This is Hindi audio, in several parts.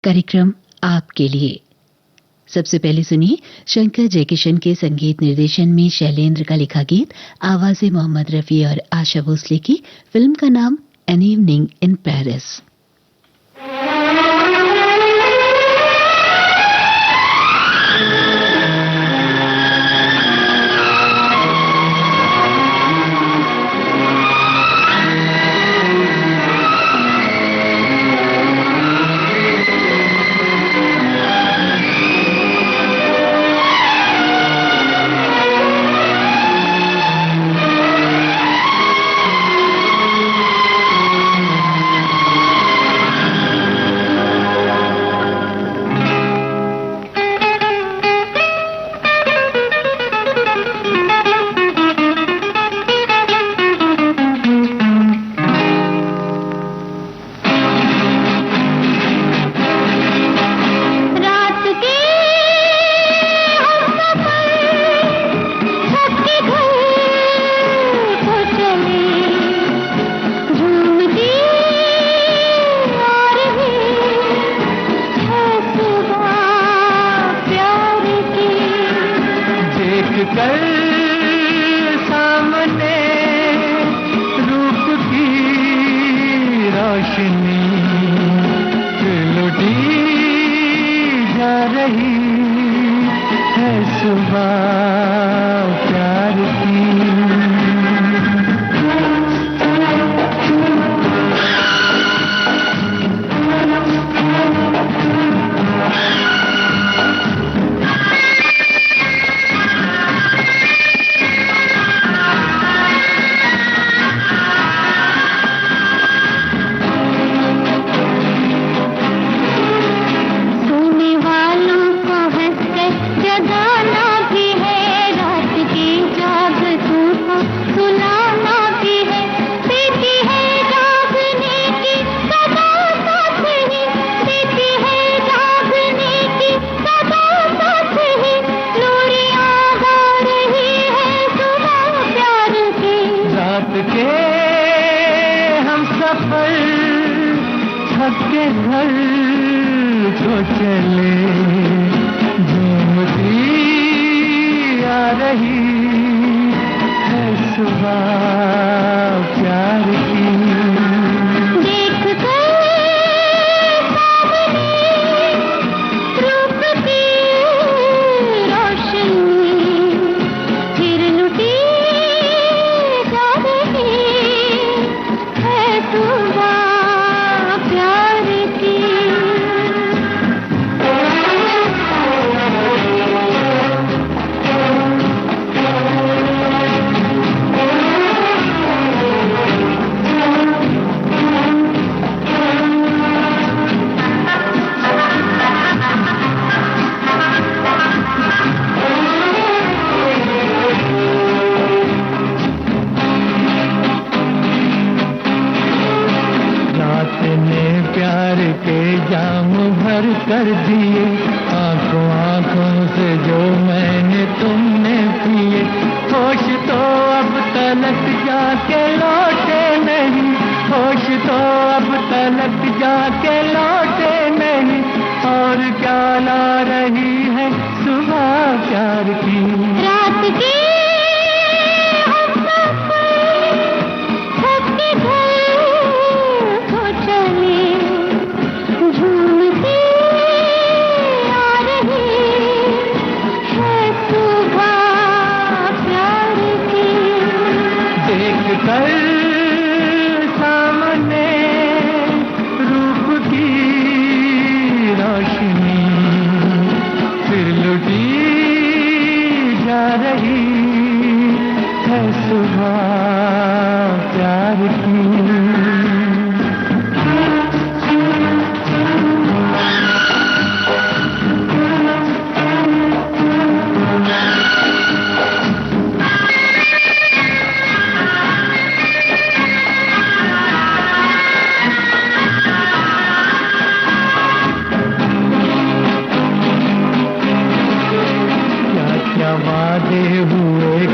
कार्यक्रम आपके लिए। सबसे पहले सुनिए शंकर जयकिशन के संगीत निर्देशन में शैलेंद्र का लिखा गीत, आवाज़ें मोहम्मद रफ़ी और आशा भोसले की। फिल्म का नाम एन इवनिंग इन पेरिस।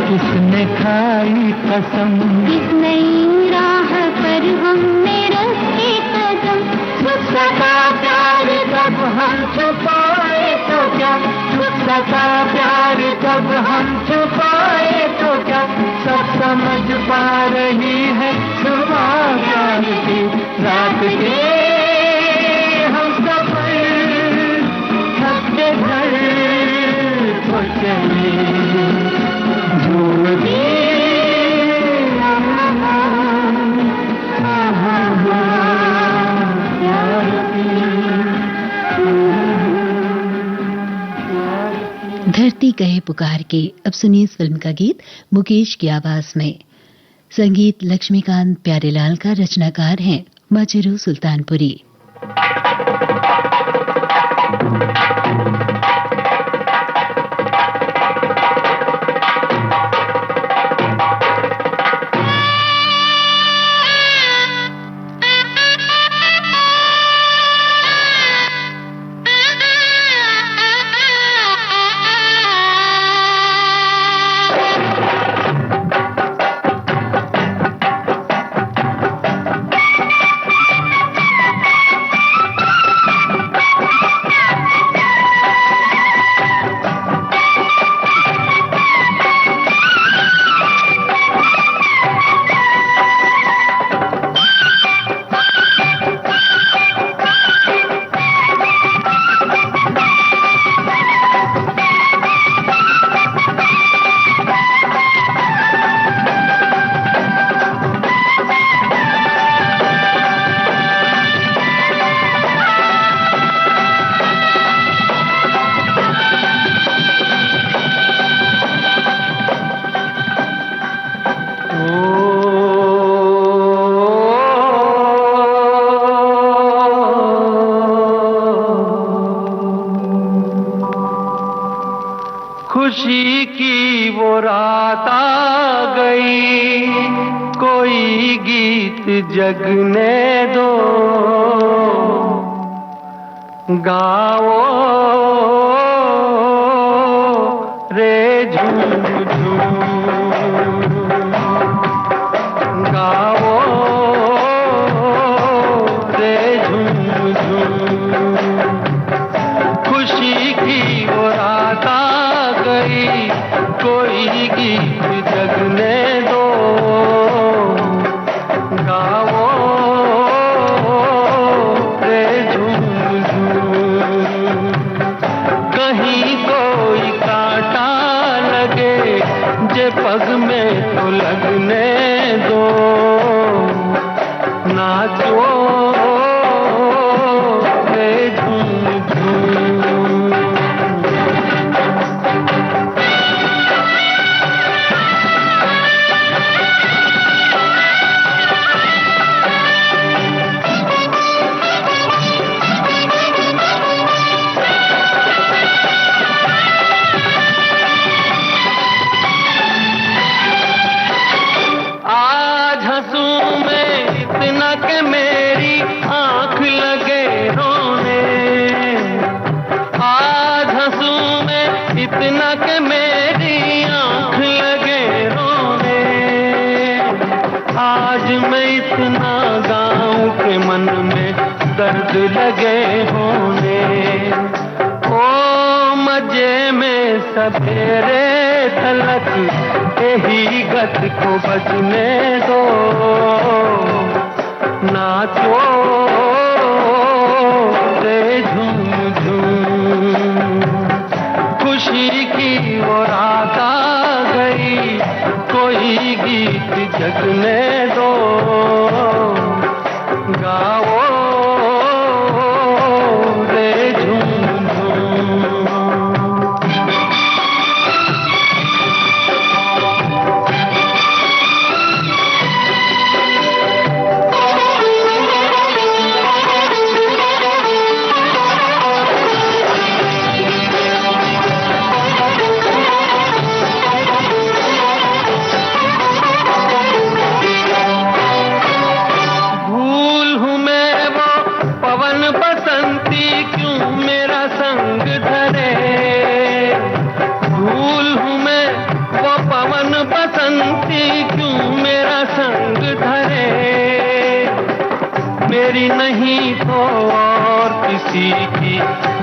किसने खाई कसम, इस नई राह पर हमने रखे कदम, सदा प्यार कब छुपाए तो क्या, गुस्सा का प्यार जब हम छुपाए तो क्या, सब समझ पा रही है सुबह प्यार की रात के हम सफर थक के घर को चले भूल गए। धरती कहे पुकार के। अब सुनिए इस फिल्म का गीत मुकेश की आवाज में। संगीत लक्ष्मीकांत प्यारेलाल का, रचनाकार हैं मजरू सुल्तानपुरी। खुशी की वो रात आ गई, कोई गीत जगने दो, गाओ रे झूम झूम, गाओ रे झूम झूम। खुशी की वो रात आ गई, कोई गीत जगने दो, गाओ रे झूम झूम। कहीं कोई कांटा लगे जे पग में तो लगने दो, नाचो रे झूम झूम। आज हंसूं मैं इतना कि मेरी आंख लगे रोने, आज हंसूं मैं इतना कि मेरी आंख लगे रोने। आज मैं इतना गाऊं कि मन में दर्द लगे होने। ओ मजे में सवेरे तलक यही गत को बजने दो, नाचो रे झूम झूम। खुशी की वो रात आ गई, कोई गीत जगने दो, गाओ रे झूम झूम।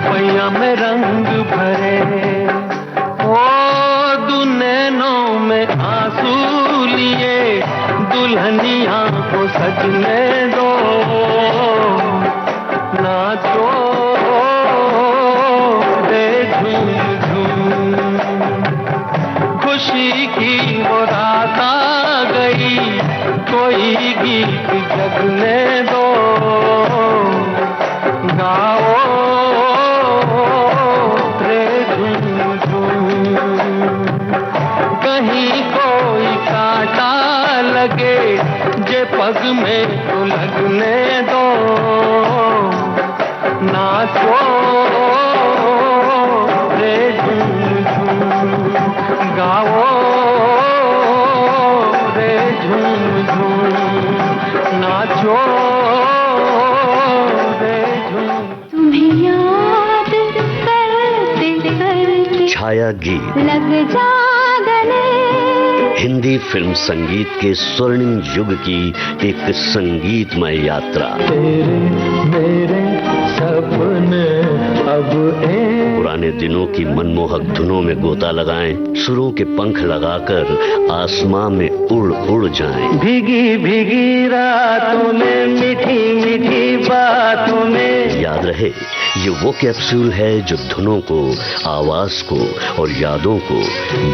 पैया में रंग भरे, ओ दुनैनों में आंसू लिए, दुल्हनिया को सजने दो, नाचो रे झूम झूम। खुशी की वो रात आ गई, कोई गीत जगने दो, गाओ रे झूम झूम। कहीं कोई कांटा लगे, जे पग में तो लगने दो, नाचो रे झूम झूम, गाओ रे झूम झूम, नाचो रे झूम। तुम्हें याद करते करते छाया गीत लग जा गले, हिंदी फिल्म संगीत के स्वर्णिम युग की एक संगीतमय यात्रा। तेरे मेरे सपने अब पुराने दिनों की मनमोहक धुनों में गोता लगाएं, सुरों के पंख लगाकर आसमां में उड़ उड़ जाएं। भीगी भीगी रातों में, मीठी मीठी बातों में। याद रहे, ये वो कैप्सूल है जो धुनों को, आवाज को और यादों को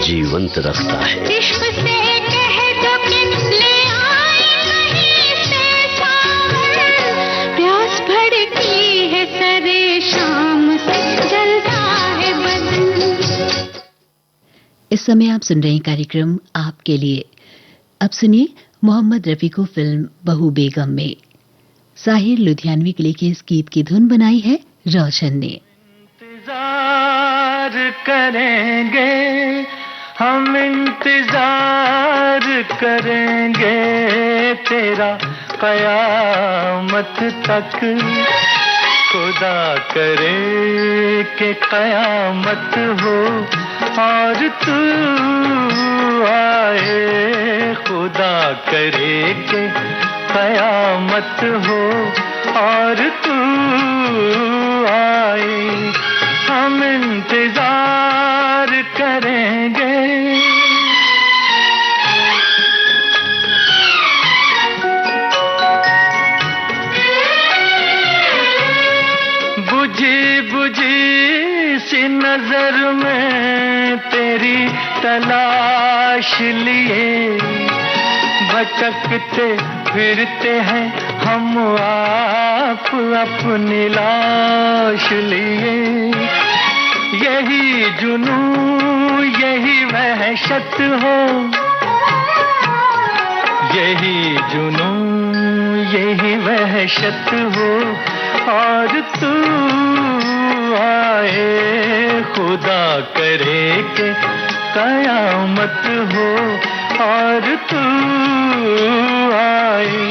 जीवंत रखता है। इश्क से कह दो कि ले आए कहीं से सावन, प्यास भड़की है सरे शाम से, जलता है बदन। इस समय आप सुन रहे हैं कार्यक्रम आपके लिए। अब सुनिए मोहम्मद रफी को फिल्म बहू बेगम में साहिर लुधियानवी के लिखे इस गीत की धुन बनाई है रोशन ने। इंतजार करेंगे हम, इंतजार करेंगे तेरा कयामत तक, खुदा करे कि कयामत हो और तू आए, खुदा करे कि कयामत हो और तू आए, हम इंतजार करेंगे। बुझी बुझी सी नजर में तेरी तलाश लिए, भटकते फिरते हैं हम आप अपनी लाश लिए। यही जुनून यही वहशत हो, यही जुनून यही वहशत हो और तू आए, खुदा करे कि कयामत हो और तू आए,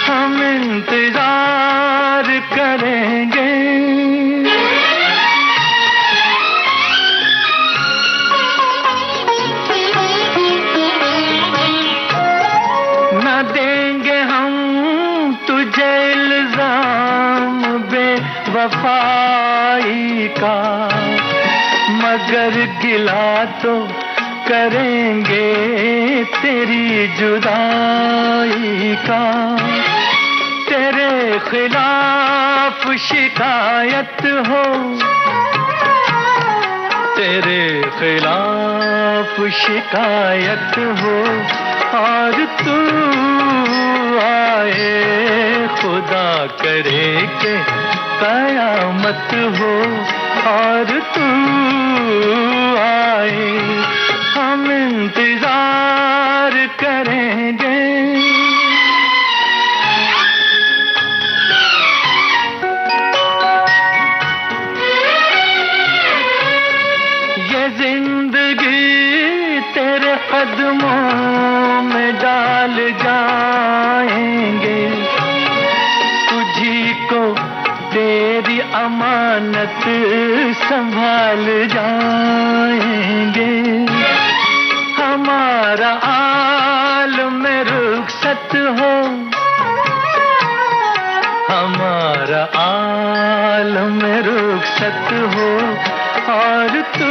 हम इंतजार करेंगे। न देंगे हम तुझे इल्जाम बेवफाई का, मगर गिला तो करेंगे तेरी जुदाई का। तेरे खिलाफ शिकायत हो, तेरे खिलाफ शिकायत हो और तू आए, खुदा करे कि कयामत हो और तू आए, हम इंतजार करेंगे। ये जिंदगी तेरे कदमों में डाल जाएंगे, तुझी को तेरी अमानत संभाल जाएंगे। हमारा आलम रुखसत हो, हमारा आलम में रुखसत हो और तू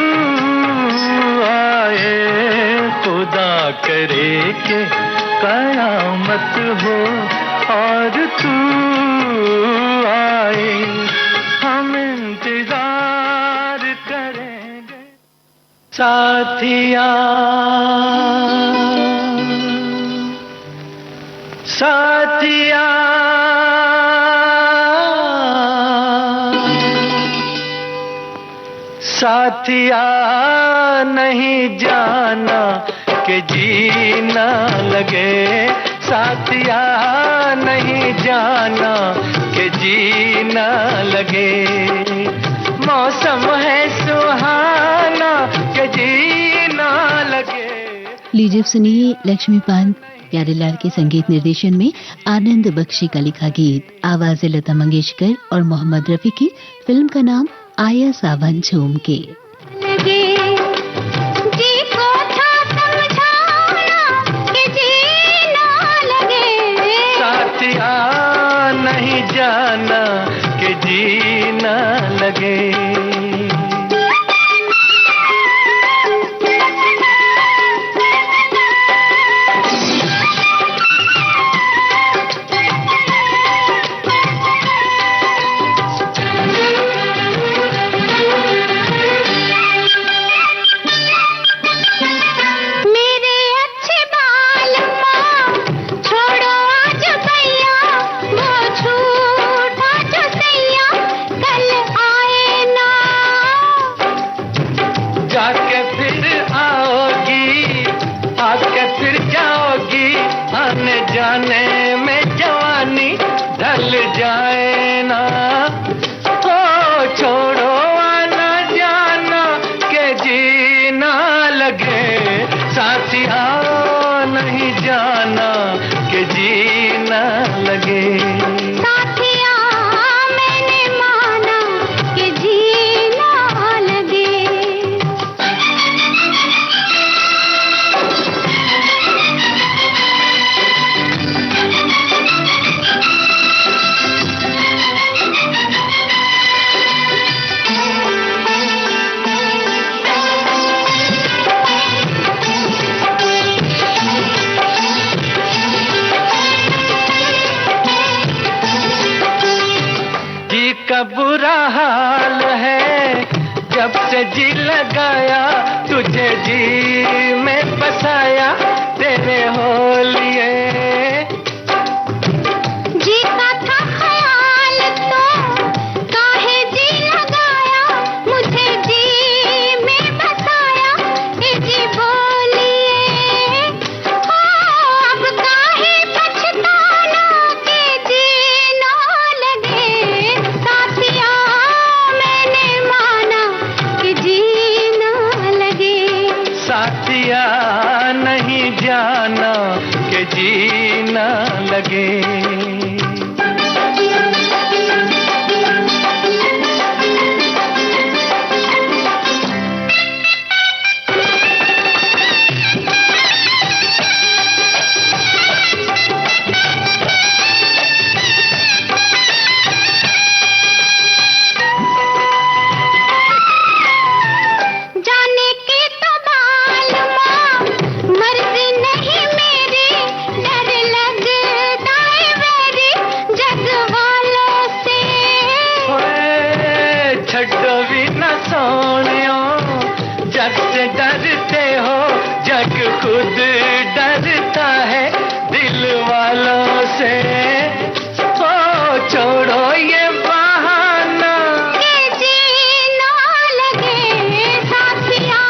आए, खुदा करे कि कयामत हो और तू आए, हम इंतजार करेंगे साथिया, साथिया। साथिया नहीं जाना कि जीना लगे, साथिया नहीं जाना कि जीना लगे, मौसम है सुहाना कि जीना लगे। लीजिए सुनिए लक्ष्मीकांत प्यारेलाल के संगीत निर्देशन में आनंद बख्शी का लिखा गीत, आवाज़ लता मंगेशकर और मोहम्मद रफी की। फिल्म का नाम आया सावन झूम के। साथिया नहीं जाना कि जीना लगे। जाने में जवानी ढल जाए ना, ओ छोड़ो आना जाना के जीना लगे, साथिया नहीं जाना के जीना लगे। साथिया मैंने माना के जीना लगे। का बुरा हाल है जब से जी लगाया, तुझे जी में बसाया तेरे होलिए। जी का था ख्याल तो काहे जी लगाया, मुझे जी में बसाया ए जी बोलिए। हो अब काहे पछताना के जी ना लगे, साथिया मैंने माना कि जी ना लगे। साथिया नहीं जाना के जीना लगे। जाने के तो मालूम मर्जी नहीं मेरी, डर लगता है मेरी जग वालों से। ओए छड्डो भी न सोनियो, जग से डरते हो, जग खुद डरता है दिल वालों से। ओ छोड़ो ये बहाना के जीना लगे, साथिया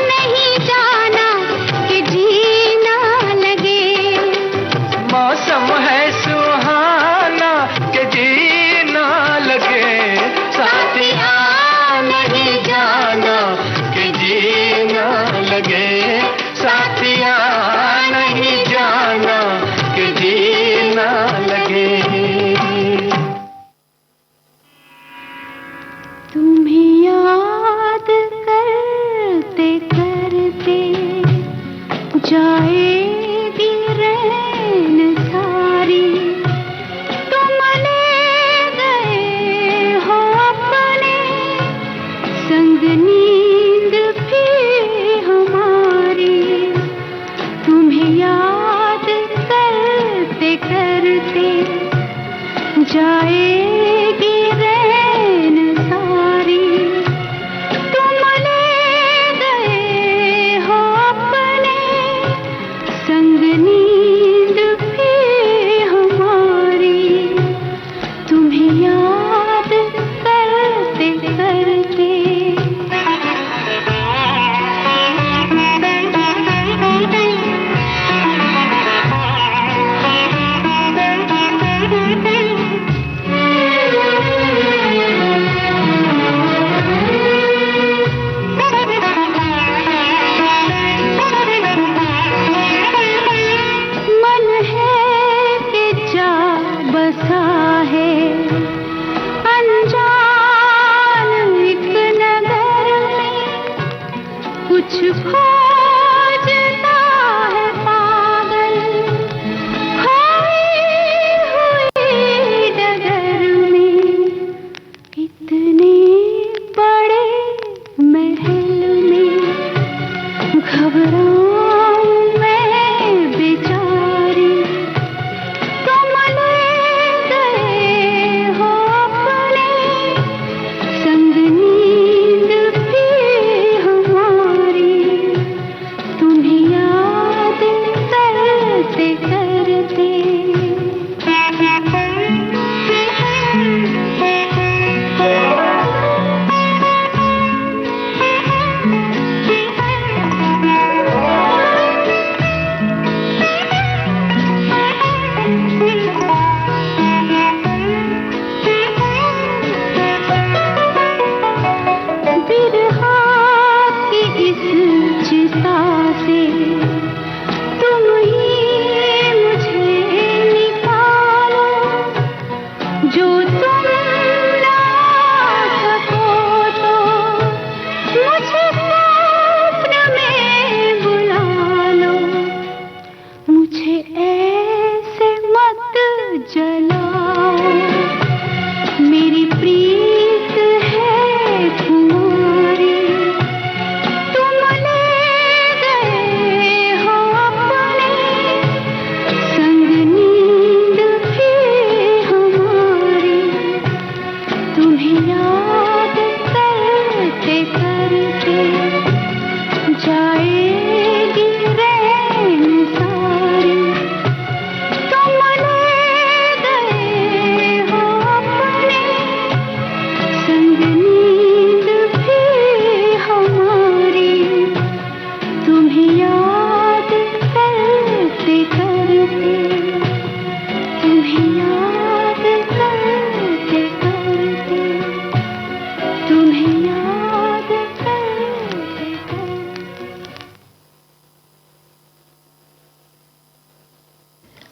नहीं जाना कि जीना लगे। मौसम है सुहाना के जीना लगे, साथिया नहीं जाना के जीना लगे, साथिया नहीं जाना के जीना लगे। तुम्हें याद करते करते जाएगी रैन सारी, तुम ले गए हो अपने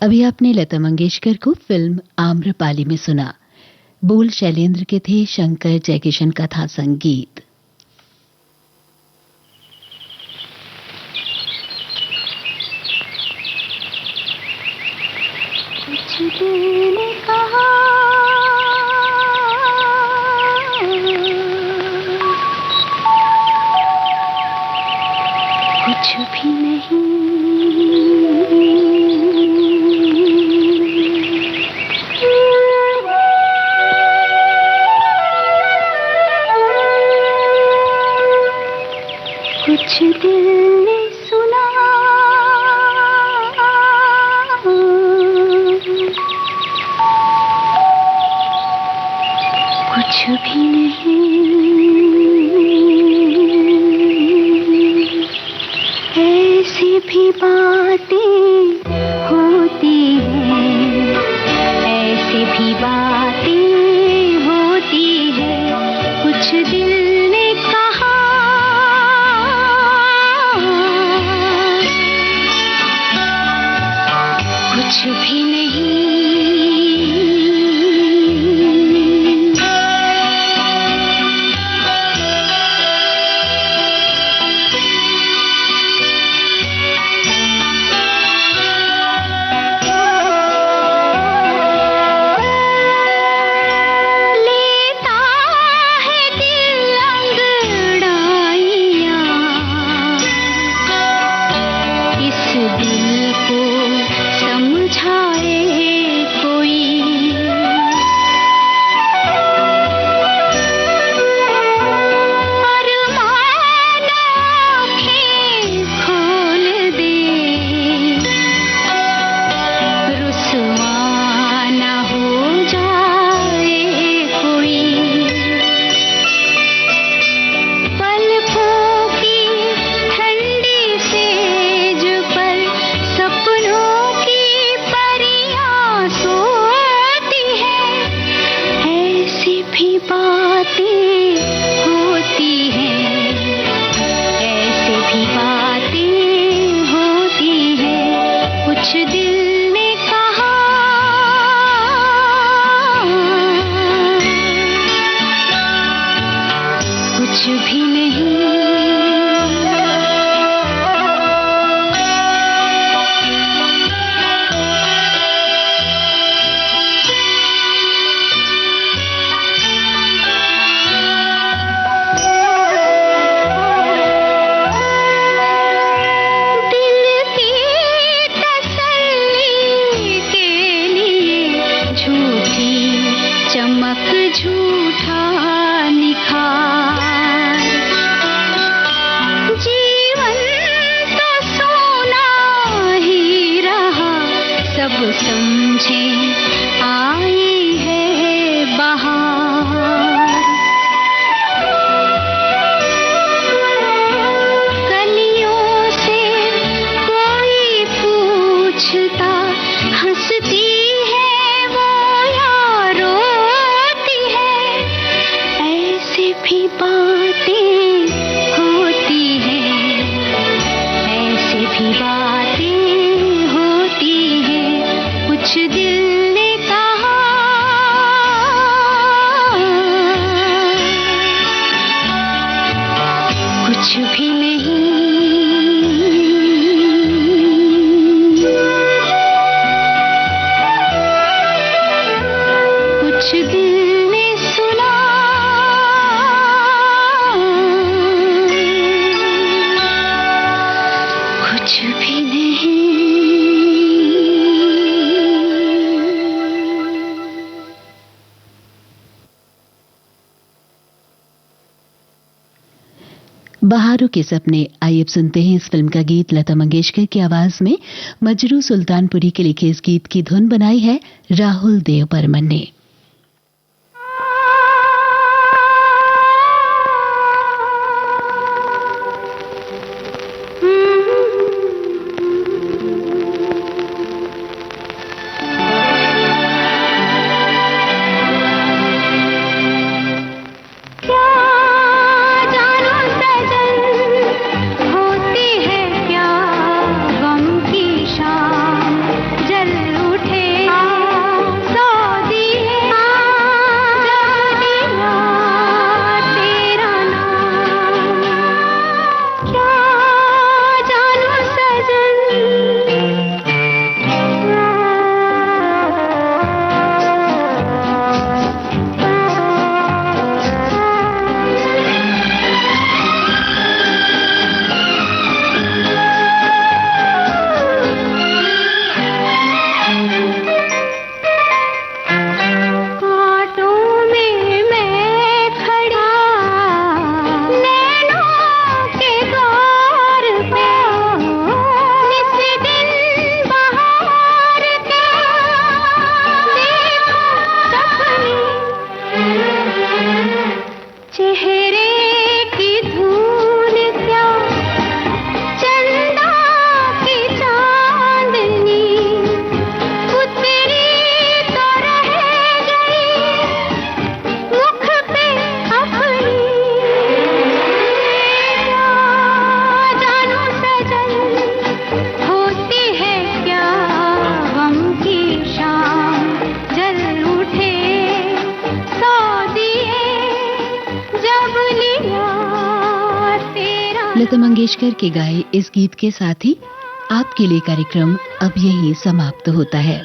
अभी आपने लता मंगेशकर को फिल्म आम्रपाली में सुना। बोल शैलेंद्र के थे, शंकर जयकिशन का था संगीत। कुछ दिल ने कहा कुछ भी नहीं, कुछ दिल ने सुना कुछ भी नहीं, ऐसी भी बातें होती हैं, ऐसी भी बातें होती हैं, कुछ दिल ने कहा कुछ भी नहीं। बहारों के सपने। आइए अब सुनते हैं इस फिल्म का गीत। लता मंगेशकर की आवाज में मजरू सुल्तानपुरी के लिखे इस गीत की धुन बनाई है राहुल देव बर्मन ने। होती है क्या गम की शाम, जल चेहरे की धूल क्या चंदा की चांदनी उतरी तो रह गई मुख पे अपनी जानू सजन होती है क्या गम की शाम जल उठे सौ दिए जब लिया तेरा। लता मंगेशकर के गाए इस गीत के साथ ही आपके लिए कार्यक्रम अब यही समाप्त होता है।